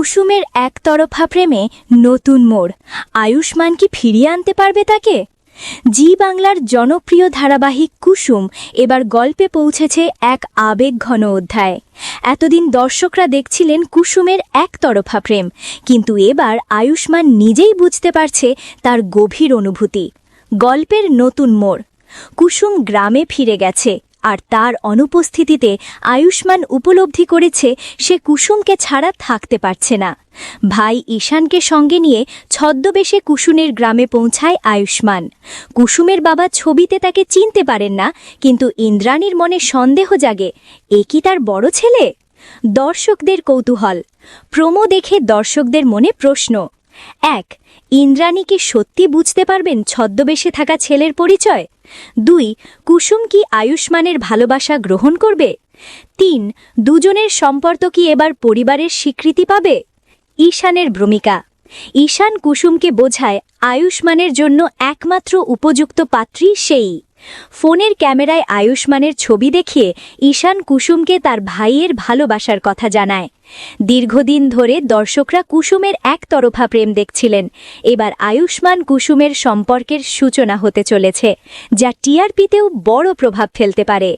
কুসুমের একতরফা প্রেমে নতুন মোড়। আয়ুষ্মান কি ফিরিয়ে আনতে পারবে তাকে? জি বাংলার জনপ্রিয় ধারাবাহিক কুসুম এবার গল্পে পৌঁছেছে এক আবেগঘন অধ্যায়। এতদিন দর্শকরা দেখছিলেন কুসুমের একতরফা প্রেম, কিন্তু এবার আয়ুষ্মান নিজেই বুঝতে পারছে তার গভীর অনুভূতি। গল্পের নতুন মোড়। কুসুম গ্রামে ফিরে গেছে, আর তার অনুপস্থিতিতে আয়ুষ্মান উপলব্ধি করেছে সে কুসুমকে ছাড়া থাকতে পারছে না। ভাই ঈশানকে সঙ্গে নিয়ে ছদ্মবেশে কুসুমের গ্রামে পৌঁছায় আয়ুষ্মান। কুসুমের বাবা ছবিতে তাকে চিনতে পারেন না, কিন্তু ইন্দ্রাণীর মনে সন্দেহ জাগে, এ কি তার বড় ছেলে? দর্শকদের কৌতূহল। প্রোমো দেখে দর্শকদের মনে প্রশ্ন। ১. ইন্দ্রাণী কি সত্যি বুঝতে পারবেন ছদ্মবেশে থাকা ছেলের পরিচয়? ২. কুসুম কি আয়ুষ্মানের ভালোবাসা গ্রহণ করবে? ৩. দুজনের সম্পর্ক কি এবার পরিবারের স্বীকৃতি পাবে? ঈশানের ভূমিকা। ঈশান কুসুমকে বোঝায় আয়ুষ্মানের জন্য একমাত্র উপযুক্ত পাত্রী সেই। ফোনের ক্যামেরায় আয়ুষ্মানের ছবি দেখিয়ে ঈশান কুসুমকে তার ভাইয়ের ভালোবাসার কথা জানায়। দীর্ঘদিন ধরে দর্শকরা কুসুমের একতরফা প্রেম দেখছিলেন। এবার আয়ুষ্মান কুসুমের সম্পর্কের সূচনা হতে চলেছে, যা টিআরপিতেও বড় প্রভাব ফেলতে পারে।